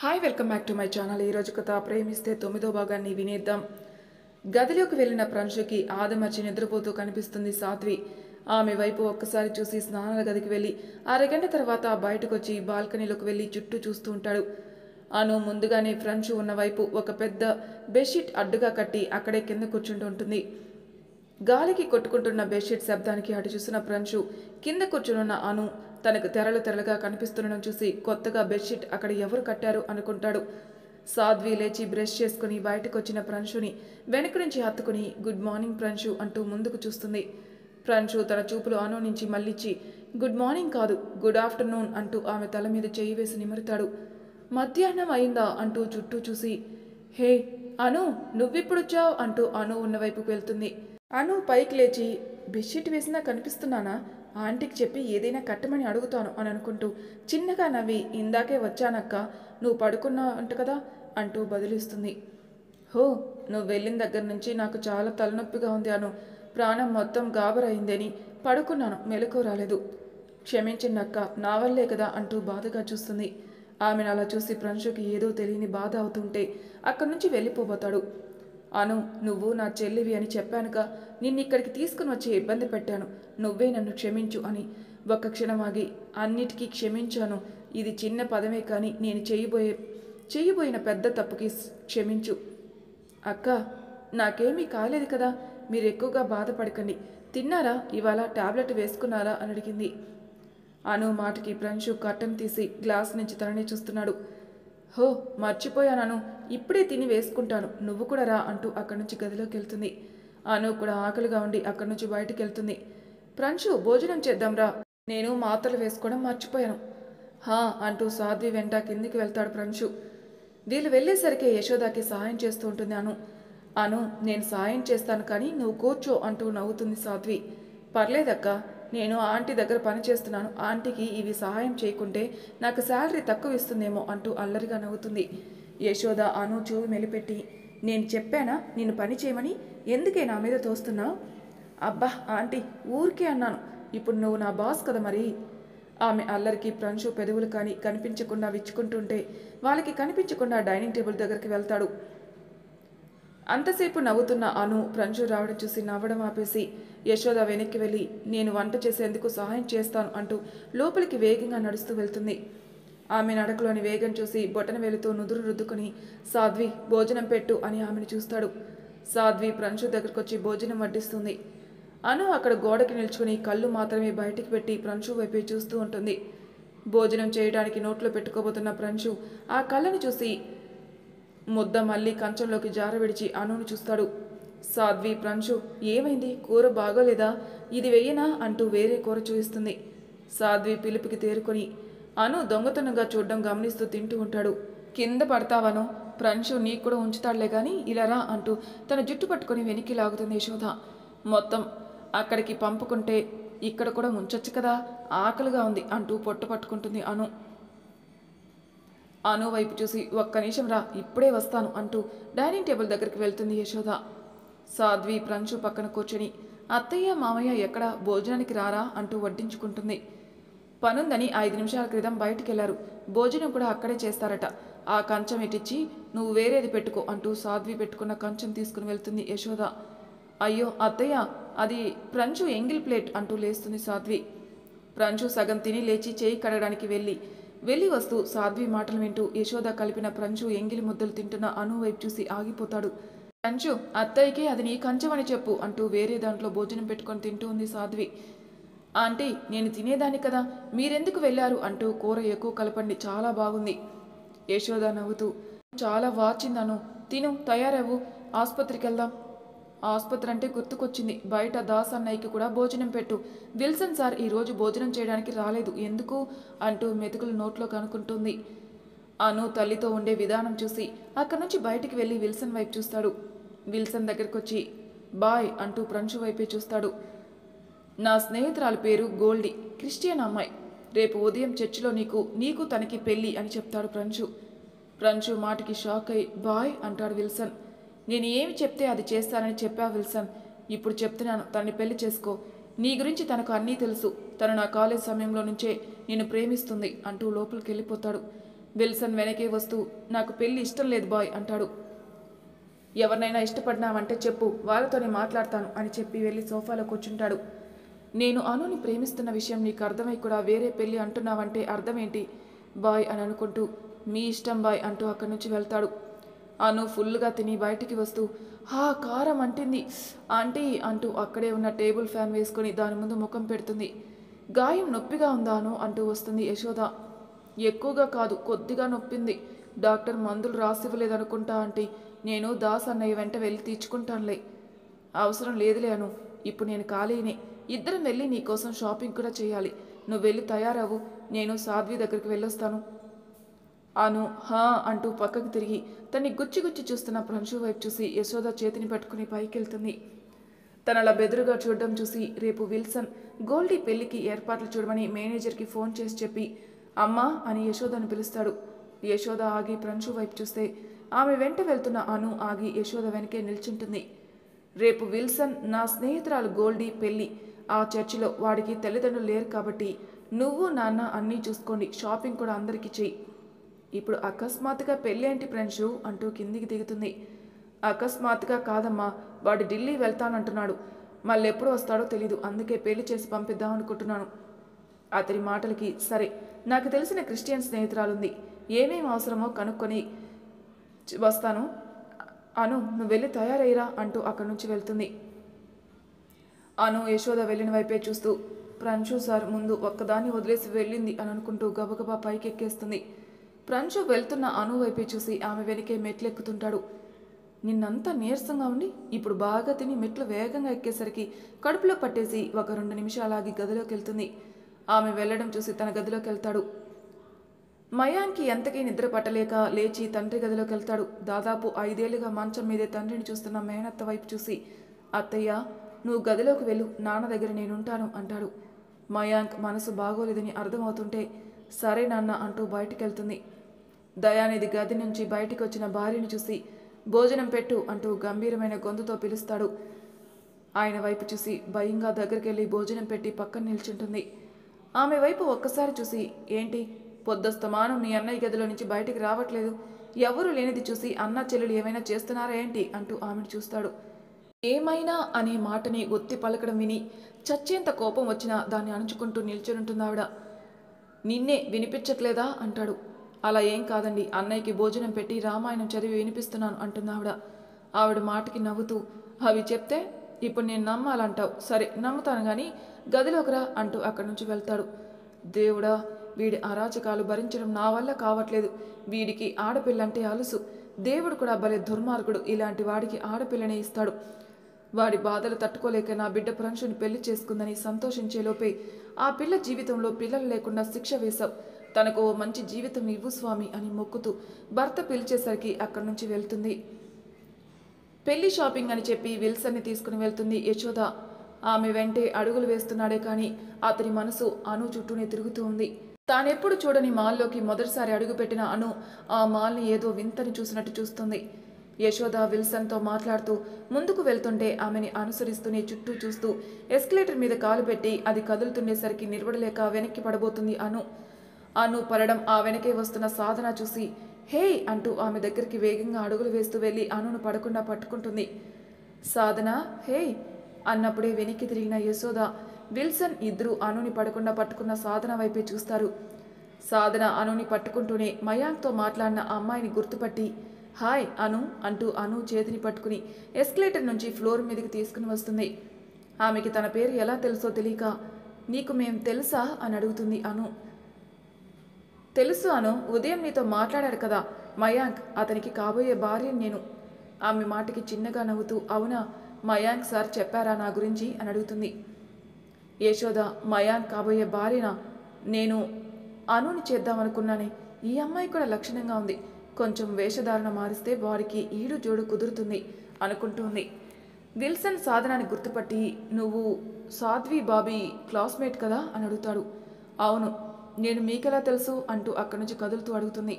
Hi welcome back to my channel. ఈరోజు కథ ప్రేమిస్తే 9వ భాగాన్ని వినేద్దాం. గదిలోకి వెళ్ళిన ప్రంశుకి ఆదమర్చి నిద్రపోతూ కనిపిస్తుంది సాధ్వి. ఆమె వైపు ఒక్కసారి చూసి స్నానాల గదికి వెళ్ళి అరగంట తర్వాత బయటకు వచ్చి బాల్కనీలోకి వెళ్ళి చుట్టూ చూస్తూ ఉంటాడు. అను ముందుగానే ఫ్రంచు ఉన్న వైపు ఒక పెద్ద బెడ్షీట్ అడ్డుగా కట్టి అక్కడే కింద కూర్చుంటూ ఉంటుంది. గాలికి కొట్టుకుంటున్న బెడ్షీట్ శబ్దానికి అటు చూసిన ఫ్రంచు కింద కూర్చునున్న అను తనకు తెరలుగా కనిపిస్తుండడం చూసి కొత్తగా బెడ్షీట్ అక్కడ ఎవరు కట్టారు అనుకుంటాడు. సాధ్వి లేచి బ్రష్ చేసుకుని బయటకు వచ్చిన ప్రంశుని వెనక నుంచి హత్తుకుని గుడ్ మార్నింగ్ ప్రంశు అంటూ ముందుకు చూస్తుంది. ప్రంశు తన చూపులు అను నుంచి మళ్ళించి గుడ్ మార్నింగ్ కాదు గుడ్ ఆఫ్టర్నూన్ అంటూ ఆమె తల మీద చేయి వేసి నిమురుతాడు. మధ్యాహ్నం అయిందా అంటూ చుట్టూ చూసి హే అను నువ్విప్పుడొచ్చావు అంటూ అను ఉన్న వైపుకు వెళ్తుంది. అను పైకి లేచి బెడ్షీట్ వేసినా కనిపిస్తున్నానా, ఆంటీకి చెప్పి ఏదైనా కట్టమని అడుగుతాను అని అనుకుంటూ చిన్నగా నవ్వి ఇందాకే వచ్చానక్క నువ్వు పడుకున్నావు అంట కదా అంటూ బదిలిస్తుంది. హో నువ్వు వెళ్ళిన దగ్గర నుంచి నాకు చాలా తలనొప్పిగా ఉంది అను, ప్రాణం మొత్తం గాబరైందని పడుకున్నాను, మెలకు రాలేదు, క్షమించండి అక్క నా వల్లే కదా అంటూ బాధగా చూస్తుంది. ఆమెను అలా చూసి ప్రంశుకి ఏదో తెలియని బాధ అవుతుంటే అక్కడి నుంచి వెళ్ళిపోబోతాడు. అను నువ్వు నా చెల్లివి అని చెప్పానుగా, నిన్నిక్కడికి తీసుకుని వచ్చి ఇబ్బంది పెట్టాను, నువ్వే నన్ను క్షమించు అని ఒక్క క్షణం ఆగి అన్నిటికీ క్షమించాను, ఇది చిన్న పదమే కానీ నేను చేయబోయిన పెద్ద తప్పుకి క్షమించు అక్క, నాకేమీ కాలేదు కదా, మీరు ఎక్కువగా బాధపడకండి, తిన్నారా ఇవాళ టాబ్లెట్ వేసుకున్నారా అని అడిగింది. అను మాటకి ప్రంశు కట్టను తీసి గ్లాస్ నుంచి తనని చూస్తున్నాడు. హో మర్చిపోయాను, ఇప్పుడే తిని వేసుకుంటాను, నువ్వు కూడా రా అంటూ అక్కడి నుంచి గదిలోకి వెళ్తుంది. అను కూడా ఆకలిగా ఉండి అక్కడి నుంచి బయటికి వెళ్తుంది. ప్రంశు భోజనం చేద్దాంరా, నేను మాత్రలు వేసుకోవడం మర్చిపోయాను హా అంటూ సాధ్వి వెంట కిందికి వెళ్తాడు ప్రంశు. వీళ్ళు వెళ్ళేసరికి యశోదాకి సహాయం చేస్తూ ఉంటుంది అను. అను నేను సాయం చేస్తాను కానీ నువ్వు కూర్చో అంటూ నవ్వుతుంది సాధ్వి. పర్లేదక్క, నేను ఆంటీ దగ్గర పని చేస్తున్నాను, ఆంటీకి ఇవి సహాయం చేయకుంటే నాకు శాలరీ తక్కువ ఇస్తుందేమో అంటూ అల్లరిగా నవ్వుతుంది. యశోద అను చూవి మెలిపెట్టి నేను చెప్పానా నిన్ను పని చేయమని, ఎందుకే నా మీద తోస్తున్నావు? అబ్బా ఆంటీ ఊరికే అన్నాను, ఇప్పుడు నువ్వు నా బాస్ కదా మరి. ఆమె అల్లరికి ప్రంశు పెదవులు కానీ కనిపించకుండా విచ్చుకుంటుంటే వాళ్ళకి కనిపించకుండా డైనింగ్ టేబుల్ దగ్గరికి వెళ్తాడు. అంతసేపు నవ్వుతున్న అను ప్రంశు రావడం చూసి నవ్వడం ఆపేసి యశోద వెనక్కి వెళ్ళి నేను వంట చేసేందుకు సహాయం చేస్తాను అంటూ లోపలికి వేగంగా నడుస్తూ వెళ్తుంది. ఆమె నడకలోని వేగం చూసి బొటన వేలుతో నుదురు రుద్దుకుని సాధ్వి భోజనం పెట్టు అని ఆమెను చూస్తాడు. సాధ్వి ప్రంశు దగ్గరకు వచ్చి భోజనం వడ్డిస్తుంది. అను అక్కడ గోడకి నిల్చుకుని కళ్ళు మాత్రమే బయటికి పెట్టి ప్రంశు వైపే చూస్తూ ఉంటుంది. భోజనం చేయడానికి నోట్లో పెట్టుకోబోతున్న ప్రంశు ఆ కళ్ళని చూసి ముద్ద మళ్ళీ కంచంలోకి జారవిడిచి అనును చూస్తాడు. సాధ్వి ప్రంశు ఏమైంది, కూర బాగోలేదా, ఇది వెయ్యనా అంటూ వేరే కూర చూపిస్తుంది. సాధ్వి పిలుపుకి తేరుకొని అను దొంగతనంగా చూడడం గమనిస్తూ తింటూ ఉంటాడు. కింద పడతావను, ప్రంశు నీకు కూడా ఉంచుతాడులే కానీ ఇలా రా అంటూ తన జుట్టు పట్టుకొని వెనక్కి లాగుతుంది యశోద. మొత్తం అక్కడికి పంపుకుంటే ఇక్కడ కూడా ఉంచొచ్చు కదా, ఆకలిగా ఉంది అంటూ పొట్ట పట్టుకుంటుంది అను. అను వైపు చూసి ఒక్క నిమిషం రా ఇప్పుడే వస్తాను అంటూ డైనింగ్ టేబుల్ దగ్గరికి వెళ్తుంది యశోద. సాధ్వి ప్రంశు పక్కన కూర్చొని అత్తయ్య మామయ్య ఎక్కడ భోజనానికి రారా అంటూ వడ్డించుకుంటుంది. పనుందని 5 నిమిషాల క్రితం బయటికి వెళ్లారు, భోజనం కూడా అక్కడే చేస్తారట, ఆ కంచం ఇటిచ్చి నువ్వు వేరేది పెట్టుకో అంటూ సాధ్వి పెట్టుకున్న కంచం తీసుకుని వెళ్తుంది యశోద. అయ్యో అత్తయ్య అది ప్రంశు ఎంగిల్ ప్లేట్ అంటూ లేస్తుంది సాధ్వి. ప్రంశు సగం తిని లేచి చేయి కడగడానికి వెళ్ళి వస్తూ సాధ్వి మాటలు వింటూ యశోద కలిపిన ప్రంశు ఎంగిలి ముద్దలు తింటున్న అను వైపు చూసి ఆగిపోతాడు. ప్రంశు అత్తయ్యకి అది నీ కంచమని చెప్పు అంటూ వేరే దాంట్లో భోజనం పెట్టుకొని తింటూ ఉంది సాధ్వి. ఆంటీ నేను తినేదాన్ని కదా, మీరెందుకు వెళ్ళారు అంటూ కూర ఎక్కువ కలపండి చాలా బాగుంది. యశోద నవ్వుతూ చాలా వాచిందను, తిను తయారవ్వు ఆసుపత్రికి వెళ్దాం. ఆసుపత్రి అంటే గుర్తుకొచ్చింది, బయట దాస్ అన్నయ్యకి కూడా భోజనం పెట్టు, విల్సన్ సార్ ఈరోజు భోజనం చేయడానికి రాలేదు ఎందుకు అంటూ మెతుకులు నోట్లో కనుక్కుంటుంది. అను తల్లితో ఉండే విధానం చూసి అక్కడి నుంచి బయటికి వెళ్ళి విల్సన్ వైపు చూస్తాడు. విల్సన్ దగ్గరికి వచ్చి బాయ్ అంటూ ప్రంశు వైపే చూస్తాడు. నా స్నేహితురాలి పేరు గోల్డీ, క్రిస్టియన్ అమ్మాయి, రేపు ఉదయం చర్చిలో నీకు తనకి పెళ్ళి అని చెప్తాడు ప్రంశు. ప్రంశు మాటకి షాక్ అయి బాయ్ అంటాడు విల్సన్. నేను ఏమి చెప్తే అది చేస్తానని చెప్పా విల్సన్, ఇప్పుడు చెప్తున్నాను తనని పెళ్లి చేసుకో, నీ గురించి తనకు అన్నీ తెలుసు, తను నా కాలేజ్ సమయంలో నుంచే నిన్ను ప్రేమిస్తుంది అంటూ లోపలికి వెళ్ళిపోతాడు. విల్సన్ వెనకే వస్తూ నాకు పెళ్లి ఇష్టం లేదు బాయ్ అంటాడు. ఎవరినైనా ఇష్టపడినావంటే చెప్పు, వాళ్ళతోనే మాట్లాడతాను అని చెప్పి వెళ్ళి సోఫాలో కూర్చుంటాడు. నేను అనుని ప్రేమిస్తున్న విషయం నీకు అర్థమై కూడా వేరే పెళ్ళి అంటున్నావంటే అర్థమేంటి బాయ్ అని అనుకుంటూ మీ ఇష్టం బాయ్ అంటూ అక్కడి నుంచి వెళ్తాడు. అను ఫుల్గా తిని బయటికి వస్తూ కారం అంటింది ఆంటీ అంటూ అక్కడే ఉన్న టేబుల్ ఫ్యాన్ వేసుకొని దాని ముందు ముఖం పెడుతుంది. గాయం నొప్పిగా ఉందా అను అంటూ వస్తుంది యశోద. ఎక్కువగా కాదు, కొద్దిగా నొప్పింది. డాక్టర్ మందులు రాసివ్వలేదనుకుంటా ఆంటీ. నేను దాస్ అన్నయ్య వెంట వెళ్ళి తీర్చుకుంటానులే. అవసరం లేదులే అను, ఇప్పుడు నేను ఖాళీనే. ఇద్దరం వెళ్ళి నీకోసం షాపింగ్ కూడా చేయాలి. నువ్వు వెళ్ళి తయారవు, నేను సాధ్వి దగ్గరికి వెళ్ళొస్తాను. అను అంటూ పక్కకు తిరిగి తన్ని గుచ్చి గుచ్చి చూస్తున్న ప్రంశు వైపు చూసి యశోద చేతిని పట్టుకుని పైకెళ్తుంది. తనలా బెదురుగా చూడడం చూసి రేపు విల్సన్ గోల్డీ పెళ్లికి ఏర్పాట్లు చూడమని మేనేజర్కి ఫోన్ చేసి చెప్పి అమ్మా అని యశోదను పిలుస్తాడు. యశోద ఆగి ప్రంశు వైపు చూస్తే ఆమె వెంట వెళ్తున్న అను ఆగి యశోద వెనకే నిల్చుంటుంది. రేపు విల్సన్ నా స్నేహితురాలు గోల్డీ పెళ్లి. ఆ చర్చిలో వాడికి తల్లిదండ్రులు లేరు కాబట్టి నువ్వు నాన్న అన్నీ చూసుకోండి, షాపింగ్ కూడా అందరికీ చెయ్యి. ఇప్పుడు అకస్మాత్తుగా పెళ్ళేంటి ప్రంశు అంటూ కిందికి దిగుతుంది. అకస్మాత్తుగా కాదమ్మా, వాడు ఢిల్లీ వెళ్తానంటున్నాడు. మళ్ళీ ఎప్పుడు వస్తాడో తెలీదు, అందుకే పెళ్లి చేసి పంపిద్దాం అనుకుంటున్నాను. అతని మాటలకి సరే, నాకు తెలిసిన క్రిస్టియన్ స్నేహితురాలుంది, ఏమేం అవసరమో కనుక్కొని వస్తాను. అను నువ్వు వెళ్ళి తయారయ్యరా అంటూ అక్కడి నుంచి వెళ్తుంది. అను యశోద వెళ్ళిన వైపే చూస్తూ ప్రంశు సార్ ముందు ఒక్కదాన్ని వదిలేసి వెళ్ళింది అని అనుకుంటూ గబగబా పైకి ఎక్కేస్తుంది. ప్రంశు వెళ్తున్న అను వైపే చూసి ఆమె వెనకే మెట్లెక్కుతుంటాడు. నిన్నంతా నీరసంగా ఉండి ఇప్పుడు బాగా తిని మెట్లు వేగంగా ఎక్కేసరికి కడుపులో పట్టేసి ఒక 2 నిమిషాలాగి గదిలోకి వెళ్తుంది. ఆమె వెళ్ళడం చూసి తన గదిలోకి వెళ్తాడు. మయాంకి ఎంతకీ నిద్ర పట్టలేక లేచి తండ్రి గదిలోకి వెళ్తాడు. దాదాపు 5 ఏళ్లుగా మంచం మీదే తండ్రిని చూస్తున్న మేనత్త వైపు చూసి అత్తయ్య నువ్వు గదిలోకి వెళ్ళు, నాన్న దగ్గర నేనుంటాను అంటాడు. మయాంక్ మనసు బాగోలేదని అర్థమవుతుంటే సరే నాన్న అంటూ బయటికి వెళ్తుంది. దయానిధి గది నుంచి బయటికి వచ్చిన భార్యను చూసి భోజనం పెట్టు అంటూ గంభీరమైన గొంతుతో పిలుస్తాడు. ఆయన వైపు చూసి భయంగా దగ్గరికి వెళ్ళి భోజనం పెట్టి పక్కన నిల్చుంటుంది. ఆమె వైపు ఒక్కసారి చూసి ఏంటి పొద్దస్తమానం నీ అన్నయ్య గదిలో నుంచి బయటికి రావట్లేదు, ఎవరు లేనిది చూసి అన్న చెల్లెలు ఏమైనా చేస్తున్నారా ఏంటి అంటూ ఆమెను చూస్తాడు. ఏమైనా అనే మాటని ఒత్తి పలకడం విని చచ్చేంత కోపం వచ్చినా దాన్ని అణుచుకుంటూ నిల్చుంటుందావిడ. నిన్నే వినిపించట్లేదా అంటాడు. అలా ఏం కాదండి, అన్నయ్యకి భోజనం పెట్టి రామాయణం చదివి వినిపిస్తున్నాను అంటుందావిడ. ఆవిడ మాటకి నవ్వుతూ అవి చెప్తే ఇప్పుడు నేను నమ్మాలంటావు, సరే నమ్ముతాను కానీ గదిలోకి రా అంటూ అక్కడి నుంచి వెళ్తాడు. దేవుడా, వీడి అరాచకాలు భరించడం నా వల్ల కావట్లేదు. వీడికి ఆడపిల్లంటే అలుసు. దేవుడు కూడా భలే దుర్మార్గుడు, ఇలాంటి వాడికి ఆడపిల్లనే ఇస్తాడు. వాడి బాధలు తట్టుకోలేక నా బిడ్డ ప్రంశుని పెళ్లి చేసుకుందని సంతోషించేలోపే ఆ పిల్ల జీవితంలో పిల్లలు లేకుండా శిక్ష వేశావు. తనకు ఓ మంచి జీవితం ఇవ్వు స్వామి అని మొక్కుతూ భర్త పిలిచేసరికి అక్కడి నుంచి వెళ్తుంది. పెళ్లి షాపింగ్ అని చెప్పి విల్సన్ని తీసుకుని వెళ్తుంది యశోద. ఆమె వెంటే అడుగులు వేస్తున్నాడే కానీ అతని మనసు అను చుట్టూనే తిరుగుతూ ఉంది. తానెప్పుడు చూడని మాల్లోకి మొదటిసారి అడుగుపెట్టిన అను ఆ మాల్ని ఏదో వింతని చూసినట్టు చూస్తుంది. యశోద విల్సన్తో మాట్లాడుతూ ముందుకు వెళ్తుంటే ఆమెని అనుసరిస్తూనే చుట్టూ చూస్తూ ఎస్కలేటర్ మీద కాలు పెట్టి అది కదులుతుండేసరికి నిలబడలేక వెనక్కి పడబోతుంది అను పడడం ఆ వెనకే వస్తున్న సాధన చూసి హే అంటూ ఆమె దగ్గరికి వేగంగా అడుగులు వేస్తూ వెళ్ళి అనును పడకుండా పట్టుకుంటుంది. సాధన హే అన్నప్పుడే వెనక్కి తిరిగిన యశోద విల్సన్ ఇద్దరూ అనుని పడకుండా పట్టుకున్న సాధన వైపే చూస్తారు. సాధన అనుని పట్టుకుంటూనే మయాంక్తో మాట్లాడిన అమ్మాయిని గుర్తుపట్టి హాయ్ అను అంటూ అను చేతిని పట్టుకుని ఎస్కలేటర్ నుంచి ఫ్లోర్ మీదకి తీసుకుని వస్తుంది. ఆమెకి తన పేరు ఎలా తెలుసో తెలియక నీకు మేం తెలుసా అని అడుగుతుంది అను. తెలుసు అను, ఉదయం నీతో మాట్లాడాడు కదా మయాంక్, అతనికి కాబోయే భార్యని నేను. ఆమె మాటకి చిన్నగా నవ్వుతూ అవునా, మయాంక్ సార్ చెప్పారా నా గురించి అని అడుగుతుంది. యశోద మయాంక్ కాబోయే భార్యనా? నేను అనుని చేద్దామనుకున్నానే. ఈ అమ్మాయి కూడా లక్షణంగా ఉంది, కొంచెం వేషధారణ మారిస్తే వారికి ఈడు జోడు కుదురుతుంది అనుకుంటుంది. విల్సన్ సాధనాన్ని గుర్తుపట్టి నువ్వు సాధ్వి బాబీ క్లాస్మేట్ కదా అని అడుగుతాడు. అవును, నేను మీకెలా తెలుసు అంటూ అక్కడి నుంచి కదులుతూ అడుగుతుంది.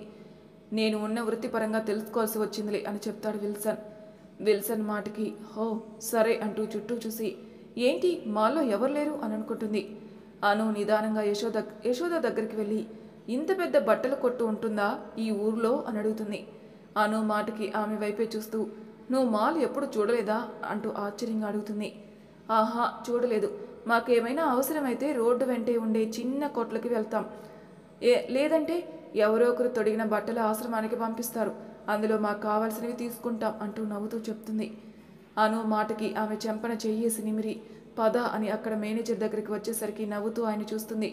నేను ఉన్న వృత్తిపరంగా తెలుసుకోవాల్సి వచ్చిందిలే అని చెప్తాడు విల్సన్ మాటకి హో సరే అంటూ చుట్టూ చూసి ఏంటి మాల్లో ఎవరు లేరు అని అనుకుంటుంది. అను నిదానంగా యశోద దగ్గరికి వెళ్ళి ఇంత పెద్ద బట్టల కొట్టు ఉంటుందా ఈ ఊర్లో అని అడుగుతుంది. అను మాటకి ఆమె వైపే చూస్తూ, నువ్వు మాల్ ఎప్పుడు చూడలేదా అంటూ ఆశ్చర్యంగా అడుగుతుంది. ఆహా, చూడలేదు. మాకేమైనా అవసరమైతే రోడ్డు వెంటే ఉండే చిన్న కొట్లకి వెళ్తాం. లేదంటే ఎవరో ఒకరు తొడిగిన బట్టల ఆశ్రమానికి పంపిస్తారు. అందులో మాకు కావాల్సినవి తీసుకుంటాం అంటూ నవ్వుతూ చెప్తుంది. అను మాటకి ఆమె చెంపన చెయ్యేసి నిమిరి పద అని అక్కడ మేనేజర్ దగ్గరికి వచ్చేసరికి నవ్వుతూ ఆయన చూస్తుంది.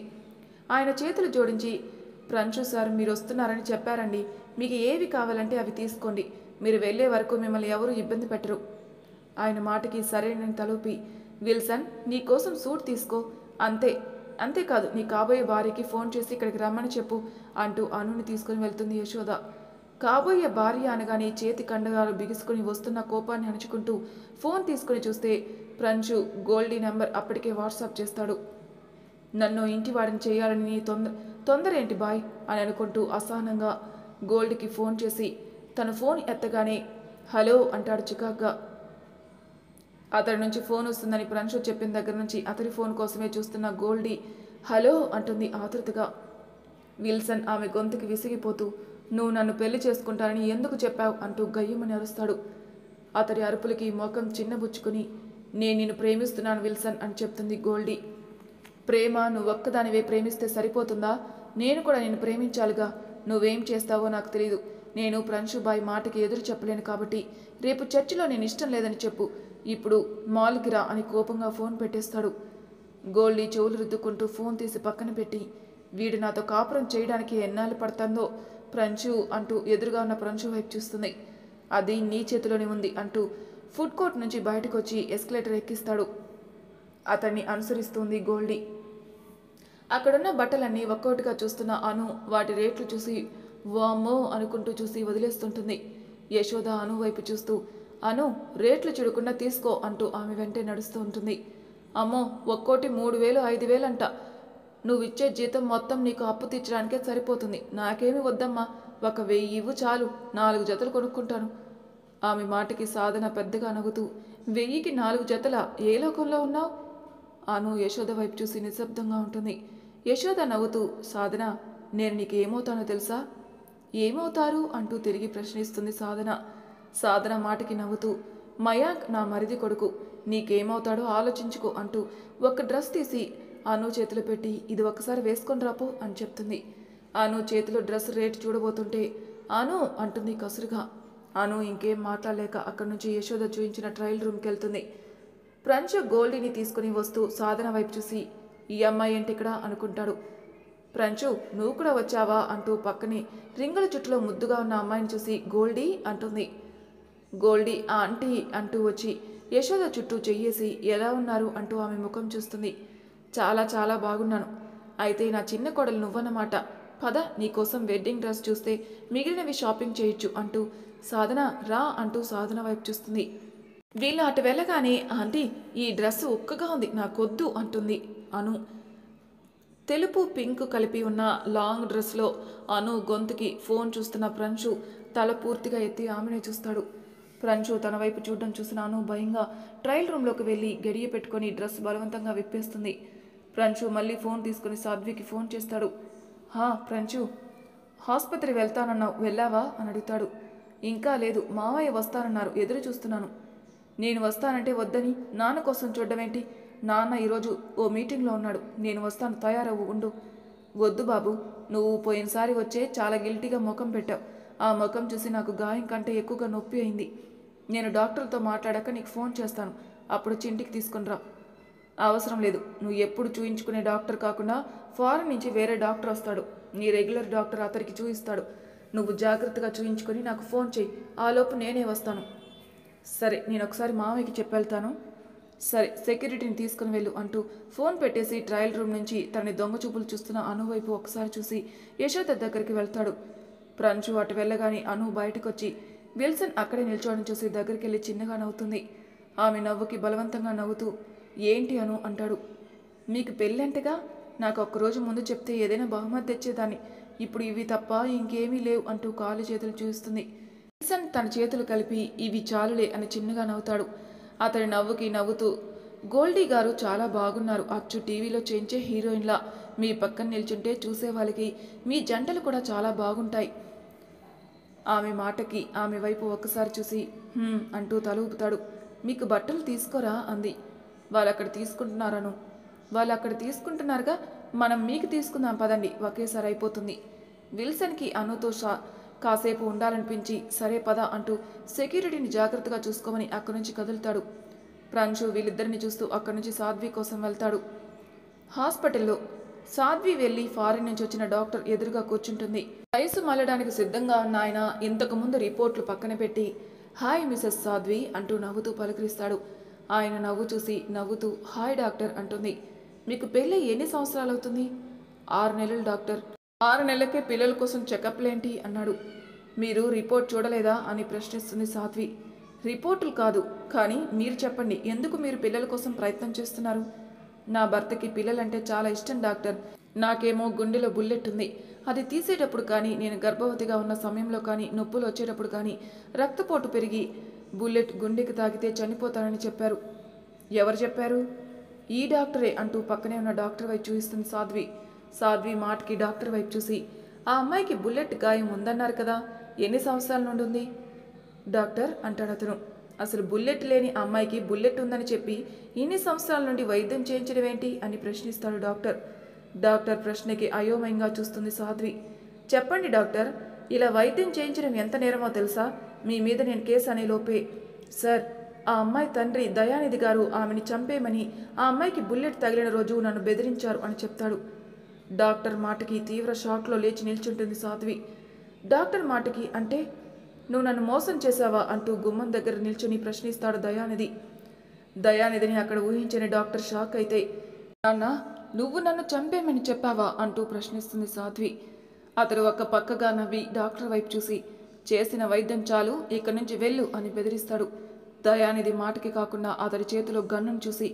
ఆయన చేతులు జోడించి, ప్రంశు సార్ మీరు వస్తున్నారని చెప్పారండి. మీకు ఏవి కావాలంటే అవి తీసుకోండి. మీరు వెళ్ళే వరకు మిమ్మల్ని ఎవరూ ఇబ్బంది పెట్టరు. ఆయన మాటకి సరేనని తలూపి, విల్సన్ నీకోసం సూట్ తీసుకో, అంతేకాదు నీ కాబోయే భార్యకి ఫోన్ చేసి ఇక్కడికి రమ్మని చెప్పు అంటూ అనుని తీసుకుని వెళ్తుంది యశోద. కాబోయే భార్య అనగానే చేతి కండగాలు బిగుసుకుని వస్తున్న కోపాన్ని అణుచుకుంటూ ఫోన్ తీసుకుని చూస్తే ప్రంశు గోల్డీ నెంబర్ అప్పటికే వాట్సాప్ చేస్తాడు. నన్ను ఇంటివాడిని చేయాలని నీ తొందర ఏంటి బాయ్ అని అనుకుంటూ అసహనంగా గోల్డ్కి ఫోన్ చేసి తన ఫోన్ ఎత్తగానే హలో అంటాడు చికాగ్గా. అతడి నుంచి ఫోన్ వస్తుందని ప్రంశు చెప్పిన దగ్గర నుంచి అతడి ఫోన్ కోసమే చూస్తున్న గోల్డీ హలో అంటుంది ఆతృతగా. విల్సన్ ఆమె గొంతుకి విసిగిపోతూ, నువ్వు నన్ను పెళ్లి చేసుకుంటానని ఎందుకు చెప్పావు అంటూ గయ్యమని అరుస్తాడు. అతడి అరుపులకి ముఖం చిన్నబుచ్చుకుని, నేను నిన్ను ప్రేమిస్తున్నాను విల్సన్ అని చెప్తుంది గోల్డీ. ప్రేమ నువ్వొక్కదానివే ప్రేమిస్తే సరిపోతుందా? నేను కూడా నిన్ను ప్రేమించాలిగా. నువ్వేం చేస్తావో నాకు తెలీదు. నేను ప్రంశుబాయ్ మాటకి ఎదురు చెప్పలేను కాబట్టి రేపు చర్చిలో నేను ఇష్టం లేదని చెప్పు. ఇప్పుడు మాల్కి రా అని కోపంగా ఫోన్ పెట్టేస్తాడు. గోల్డీ చెవులు రుద్దుకుంటూ ఫోన్ తీసి పక్కన పెట్టి, వీడు నాతో కాపురం చేయడానికి ఎన్నాళ్ళు పడుతుందో ప్రంశు అంటూ ఎదురుగా ఉన్న ప్రంశు వైపు చూస్తుంది. అది నీ చేతిలోనే ఉంది అంటూ ఫుడ్ కోర్ట్ నుంచి బయటకు వచ్చి ఎస్కలేటర్ ఎక్కిస్తాడు. అతన్ని అనుసరిస్తుంది గోల్డీ. అక్కడున్న బట్టలన్నీ ఒక్కొక్కటిగా చూస్తున్న అను వాటి రేట్లు చూసి వామ్మో అనుకుంటూ చూసి వదిలేస్తుంటుంది. యశోద అను వైపు చూస్తూ, అను రేట్లు చూడకుండా తీసుకో అంటూ ఆమె వెంటే నడుస్తూ ఉంటుంది. అమ్మో, ఒక్కోటి 3000 5000 అంట. నువ్విచ్చే జీతం మొత్తం నీకు అప్పు తీర్చడానికే సరిపోతుంది. నాకేమి వద్దమ్మా, 1000 ఇవ్వు చాలు, 4 జతలు కొనుక్కుంటాను. ఆమె మాటకి సాధన పెద్దగా నవ్వుతూ, 1000కి 4 జతల ఏ లోకంలో ఉన్నావు? అను యశోద వైపు చూసి నిశ్శబ్దంగా ఉంటుంది. యశోద నవ్వుతూ, సాధన నేను నీకు ఏమవుతానో తెలుసా? ఏమవుతారు అంటూ తిరిగి ప్రశ్నిస్తుంది సాధన. సాధన మాటకి నవ్వుతూ, మయాంక్ నా మరిది కొడుకు, నీకేమవుతాడో ఆలోచించుకో అంటూ ఒక డ్రెస్ తీసి అను చేతిలో పెట్టి ఇది ఒకసారి వేసుకొని రాపో అని చెప్తుంది. అను చేతిలో డ్రెస్ రేటు చూడబోతుంటే అను అంటుంది కసురుగా. అను ఇంకేం మాట్లాడలేక అక్కడి నుంచి యశోద చూయించిన ట్రయల్ రూమ్కి వెళ్తుంది. ప్రంశు గోల్డీని తీసుకుని వస్తూ సాధన వైపు చూసి, ఈ అమ్మాయి ఏంటి ఇక్కడ అనుకుంటాడు. ప్రంశు నువ్వు కూడా వచ్చావా అంటూ పక్కనే రింగుల చుట్టులో ముద్దుగా ఉన్న అమ్మాయిని చూసి గోల్డీ అంటుంది. గోల్డీ ఆ ఆంటీ అంటూ వచ్చి యశోద చుట్టూ చెయ్యేసి ఎలా ఉన్నారు అంటూ ఆమె ముఖం చూస్తుంది. చాలా చాలా బాగున్నాను. అయితే నా చిన్న కోడలు నువ్వన్నమాట. పద నీకోసం వెడ్డింగ్ డ్రెస్ చూస్తే మిగిలినవి షాపింగ్ చేయొచ్చు అంటూ సాధన రా అంటూ సాధన వైపు చూస్తుంది. వీళ్ళు అటు వెళ్ళగానే ఆంటీ ఈ డ్రెస్ ఉక్కగా ఉంది, నాకొద్దు అంటుంది అను. తెలుపు పింక్ కలిపి ఉన్న లాంగ్ డ్రెస్లో అను గొంతుకి ఫోన్ చూస్తున్న ప్రంశు తల పూర్తిగా ఎత్తి ఆమెనే చూస్తాడు. ప్రంశు తన వైపు చూడడం చూసిన అను భయంగా ట్రయల్ రూమ్లోకి వెళ్ళి గడియ పెట్టుకొని డ్రెస్ బలవంతంగా విప్పేస్తుంది. ప్రంశు మళ్ళీ ఫోన్ తీసుకుని సాధ్వికి ఫోన్ చేస్తాడు. ప్రంశు ఆసుపత్రి వెళ్తానన్నావు, వెళ్ళావా అని అడుగుతాడు. ఇంకా లేదు, మావయ్య వస్తానన్నారు, ఎదురు చూస్తున్నాను. నేను వస్తానంటే వద్దని నాన్న కోసం చూడడమేంటి? నాన్న ఈరోజు ఓ మీటింగ్లో ఉన్నాడు, నేను వస్తాను, తయారవ్వు ఉండు. వద్దు బాబు, నువ్వు పోయినసారి వచ్చే చాలా గిల్టీగా ముఖం పెట్టావు. ఆ ముఖం చూసి నాకు గాయం కంటే ఎక్కువగా నొప్పి అయింది. నేను డాక్టర్తో మాట్లాడాక నీకు ఫోన్ చేస్తాను, అప్పుడు వచ్చి ఇంటికి తీసుకుని రా. అవసరం లేదు, నువ్వు ఎప్పుడు చూయించుకునే డాక్టర్ కాకుండా ఫారెన్ నుంచి వేరే డాక్టర్ వస్తాడు, నీ రెగ్యులర్ డాక్టర్ అతనికి చూయిస్తాడు. నువ్వు జాగ్రత్తగా చూయించుకొని నాకు ఫోన్ చెయ్యి, ఆలోపు నేనే వస్తాను. సరే, నేను ఒకసారి మామయ్యకి చెప్పెళ్తాను. సరే, సెక్యూరిటీని తీసుకుని వెళ్ళు అంటూ ఫోన్ పెట్టేసి ట్రయల్ రూమ్ నుంచి తనని దొంగ చూపులు చూస్తున్న అను వైపు ఒకసారి చూసి యశోద దగ్గరికి వెళ్తాడు. ప్రంశు అటు వెళ్ళగానే అను బయటకొచ్చి విల్సన్ అక్కడే నిల్చోవడం చూసి దగ్గరికి వెళ్ళి చిన్నగా నవ్వుతుంది. ఆమె నవ్వుకి బలవంతంగా నవ్వుతూ, ఏంటి అను అంటాడు. మీకు పెళ్ళంటగా, నాకు ఒక్కరోజు ముందు చెప్తే ఏదైనా బహుమతి తెచ్చేదాన్ని, ఇప్పుడు ఇవి తప్ప ఇంకేమీ లేవు అంటూ కాలు చేతులు చూస్తుంది. విల్సన్ తన చేతులు కలిపి ఇవి చాలులే అని చిన్నగా నవ్వుతాడు. అతడి నవ్వుకి నవ్వుతూ, గోల్డీ గారు చాలా బాగున్నారు, అచ్చు టీవీలో చేయించే హీరోయిన్లా. మీ పక్కన నిల్చుంటే చూసే వాళ్ళకి మీ జంటలు కూడా చాలా బాగుంటాయి. ఆమె మాటకి ఆమె వైపు ఒక్కసారి చూసి అంటూ తల ఊపుతాడు. మీకు బట్టలు తీసుకోరా అంది. వాళ్ళు అక్కడ తీసుకుంటున్నారుగా, మనం మీకు తీసుకుందాం పదండి, ఒకేసారి అయిపోతుంది. విల్సన్కి అనుతో కాసేపు ఉండాలనిపించి సరే పద అంటూ సెక్యూరిటీని జాగ్రత్తగా చూసుకోమని అక్కడి నుంచి కదులుతాడు. ప్రాంశు వీళ్ళిద్దరిని చూస్తూ అక్కడి నుంచి సాధ్వి కోసం వెళ్తాడు. హాస్పిటల్లో సాధ్వి వెళ్ళి ఫారిన్ నుంచి వచ్చిన డాక్టర్ ఎదురుగా కూర్చుంటుంది. వయసు మళ్ళడానికి సిద్ధంగా ఉన్న ఆయన ఇంతకుముందు రిపోర్ట్లు పక్కన పెట్టి హాయ్ మిసెస్ సాధ్వి అంటూ నవ్వుతూ పలకరిస్తాడు. ఆయన నవ్వు చూసి నవ్వుతూ హాయ్ డాక్టర్ అంటుంది. మీకు పెళ్ళి ఎన్ని సంవత్సరాలు అవుతుంది? 6 నెలలు డాక్టర్. 6 నెలలకే పిల్లల కోసం చెకప్లేంటి అన్నాడు. మీరు రిపోర్ట్ చూడలేదా అని ప్రశ్నిస్తుంది సాధ్వి. రిపోర్టులు కాదు, కానీ మీరు చెప్పండి, ఎందుకు మీరు పిల్లల కోసం ప్రయత్నం చేస్తున్నారు? నా భర్తకి పిల్లలంటే చాలా ఇష్టం డాక్టర్. నాకేమో గుండెలో బుల్లెట్ ఉంది. అది తీసేటప్పుడు కానీ, నేను గర్భవతిగా ఉన్న సమయంలో కానీ, నొప్పులు వచ్చేటప్పుడు కానీ రక్తపోటు పెరిగి బుల్లెట్ గుండెకి తాకితే చనిపోతానని చెప్పారు. ఎవరు చెప్పారు? ఈ డాక్టరే అంటూ పక్కనే ఉన్న డాక్టర్ వైపు చూపిస్తుంది సాధ్వి. సాధ్వి మాటకి డాక్టర్ వైపు చూసి ఆ అమ్మాయికి బుల్లెట్ గాయం ఉందన్నారు కదా, ఎన్ని సంవత్సరాల నుండి ఉంది డాక్టర్ అంటాడు అతను. అసలు బుల్లెట్ లేని అమ్మాయికి బుల్లెట్ ఉందని చెప్పి ఇన్ని సంవత్సరాల నుండి వైద్యం చేయించడం ఏంటి అని ప్రశ్నిస్తాడు డాక్టర్. డాక్టర్ ప్రశ్నకి అయోమయంగా చూస్తుంది సాధ్వి. చెప్పండి డాక్టర్, ఇలా వైద్యం చేయించడం ఎంత నేరమో తెలుసా? మీ మీద నేను కేసు అనే లోపే సార్, ఆ అమ్మాయి తండ్రి దయానిధి గారు ఆమెని చంపేయమని, ఆ అమ్మాయికి బుల్లెట్ తగిలిన రోజు నన్ను బెదిరించారు అని చెప్తాడు. డాక్టర్ మాటకి తీవ్ర షాక్లో లేచి నిల్చుంటుంది సాధ్వి. డాక్టర్ మాటకి అంటే నువ్వు నన్ను మోసం చేశావా అంటూ గుమ్మం దగ్గర నిల్చుని ప్రశ్నిస్తాడు దయానిధి. దయానిధిని అక్కడ ఊహించని డాక్టర్ షాక్ అయితే నాన్న, నువ్వు నన్ను చంపేమని చెప్పావా అంటూ ప్రశ్నిస్తుంది సాధ్వి. అతడు ఒక పక్కగా నవ్వి డాక్టర్ వైపు చూసి చేసిన వైద్యం చాలు, ఇక్కడి నుంచి వెళ్ళు అని బెదిరిస్తాడు. దయానిధి మాటకి కాకుండా అతడి చేతిలో గన్నును చూసి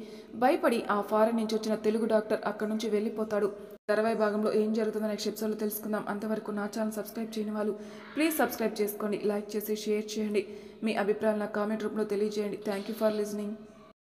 భయపడి ఆ ఫారెన్ నుంచి వచ్చిన తెలుగు డాక్టర్ అక్కడి నుంచి వెళ్ళిపోతాడు. తర్వాయి భాగంలో ఏం జరుగుతుందో నెక్స్ట్ ఎపిసోడ్లో తెలుసుకుందాం. అంతవరకు నా ఛానల్ సబ్స్క్రైబ్ చేయని వాళ్ళు ప్లీజ్ సబ్స్క్రైబ్ చేసుకోండి, లైక్ చేసి షేర్ చేయండి, మీ అభిప్రాయాలు నా కామెంట్ రూపంలో తెలియజేయండి. Thank you for listening.